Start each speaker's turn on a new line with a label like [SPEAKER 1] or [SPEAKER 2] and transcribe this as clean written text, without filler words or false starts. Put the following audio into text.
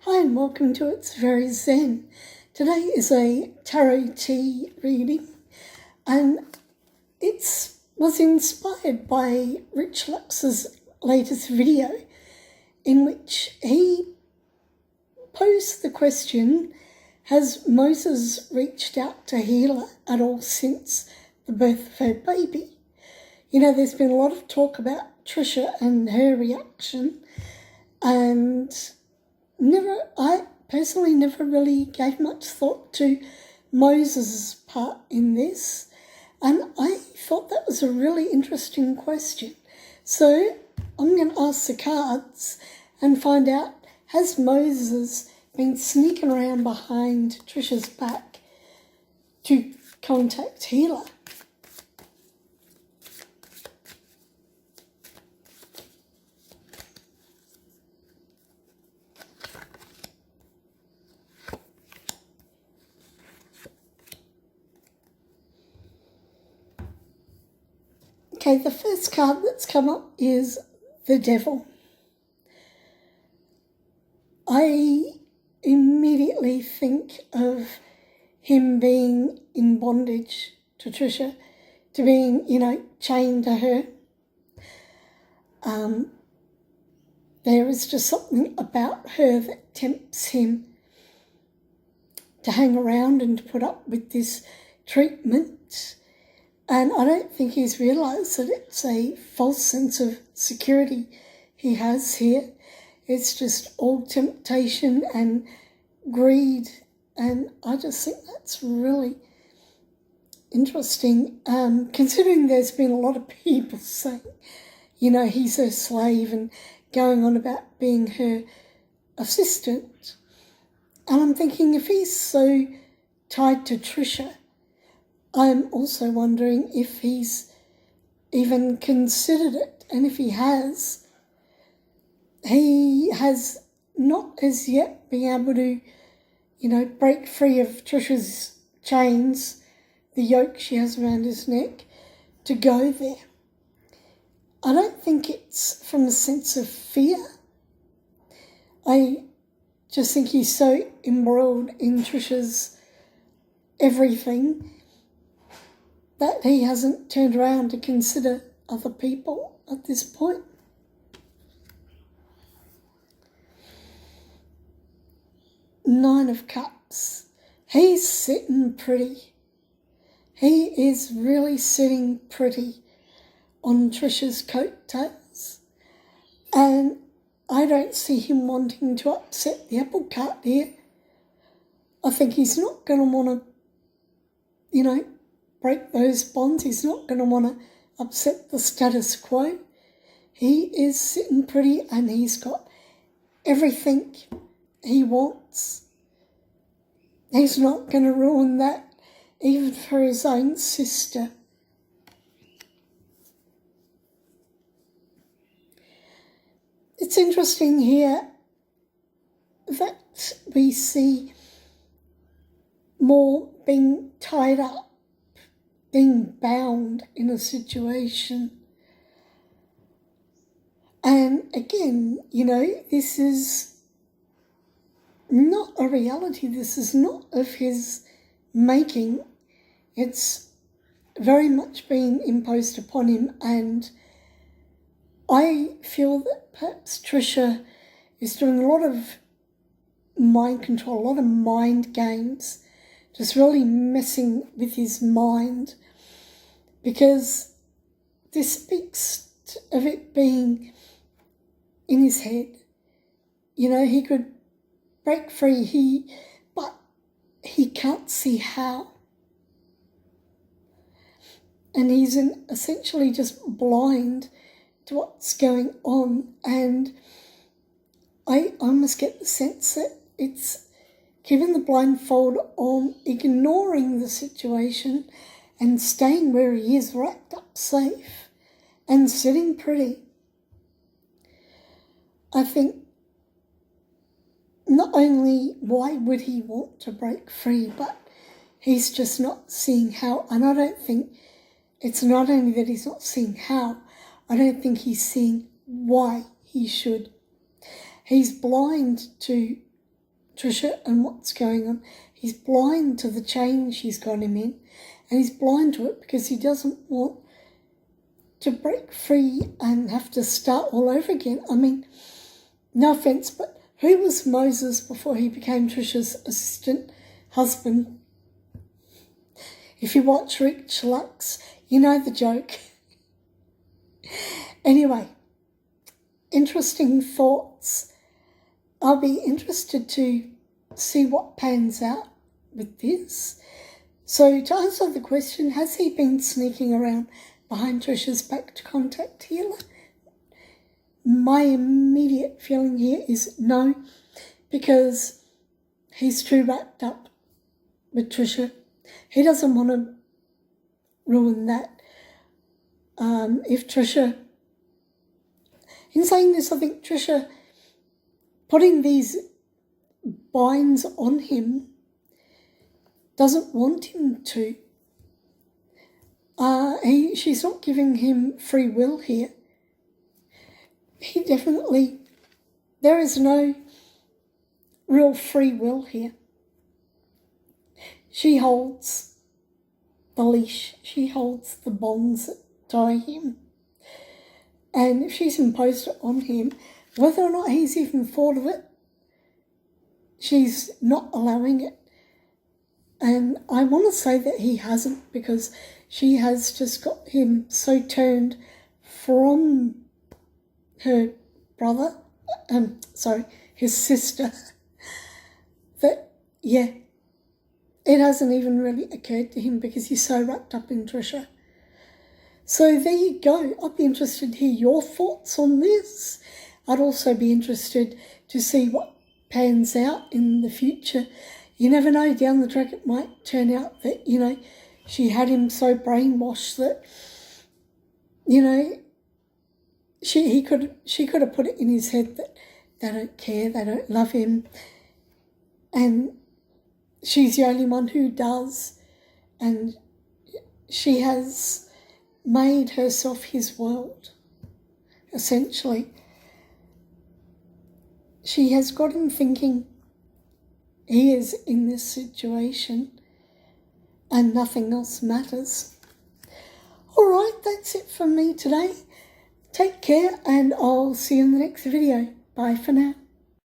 [SPEAKER 1] Hi and welcome to It's Very Zen. Today is a tarot tea reading and it was inspired by Rich Lux's latest video in which he posed the question, has Moses reached out to Hila at all since the birth of her baby? You know, there's been a lot of talk about Trisha and her reaction, and I personally never really gave much thought to Moses' part in this, and I thought that was a really interesting question. So I'm going to ask the cards and find out, has Moses been sneaking around behind Trisha's back to contact Hila? Okay, the first card that's come up is the Devil. I immediately think of him being in bondage to Trisha, to being, chained to her. There is just something about her that tempts him to hang around and to put up with this treatment. And I don't think he's realised that it's a false sense of security he has here. It's just all temptation and greed. And I just think that's really interesting, considering there's been a lot of people saying, he's her slave and going on about being her assistant. And I'm thinking, if he's so tied to Trisha, I'm also wondering if he's even considered it. And if he has not as yet been able to, break free of Trisha's chains, the yoke she has around his neck, to go there. I don't think it's from a sense of fear. I just think he's so embroiled in Trisha's everything that he hasn't turned around to consider other people at this point. Nine of Cups. He's sitting pretty. He is really sitting pretty on Trisha's coattails. And I don't see him wanting to upset the apple cart here. I think he's not going to want to, break those bonds. He's not going to want to upset the status quo. He is sitting pretty and he's got everything he wants. He's not going to ruin that, even for his own sister. It's interesting here that we see more being tied up, being bound in a situation. And again, this is not a reality. This is not of his making. It's very much been imposed upon him, and I feel that perhaps Trisha is doing a lot of mind control, a lot of mind games, just really messing with his mind, because this speaks of it being in his head. He could break free, but he can't see how. And he's essentially just blind to what's going on. And I almost get the sense that it's keeping the blindfold on, ignoring the situation and staying where he is, wrapped up safe and sitting pretty. I think not only why would he want to break free, but he's just not seeing how. And I don't think it's not only that he's not seeing how, I don't think he's seeing why he should. He's blind to Trisha and what's going on. He's blind to the change she's got him in, and he's blind to it because he doesn't want to break free and have to start all over again. I mean, no offence, but who was Moses before he became Trisha's assistant husband? If you watch Rich Lux, you know the joke. Anyway, interesting thoughts. I'll be interested to see what pans out with this. So to answer the question, has he been sneaking around behind Trisha's back to contact Hila? My immediate feeling here is no, because he's too wrapped up with Trisha. He doesn't want to ruin that. If Trisha, in saying this, I think Trisha putting these binds on him doesn't want him to. She's not giving him free will here. There is no real free will here. She holds the leash. She holds the bonds that tie him. And if she's imposed it on him, whether or not he's even thought of it, she's not allowing it. And I want to say that he hasn't, because she has just got him so turned from her brother, his sister, that, yeah, it hasn't even really occurred to him because he's so wrapped up in Trisha. So there you go. I'd be interested to hear your thoughts on this. I'd also be interested to see what pans out in the future. You never know, down the track it might turn out that, she had him so brainwashed that, she could have put it in his head that they don't care, they don't love him, and she's the only one who does, and she has made herself his world, essentially. She has got him thinking he is in this situation and nothing else matters. All right, that's it from me today. Take care, and I'll see you in the next video. Bye for now.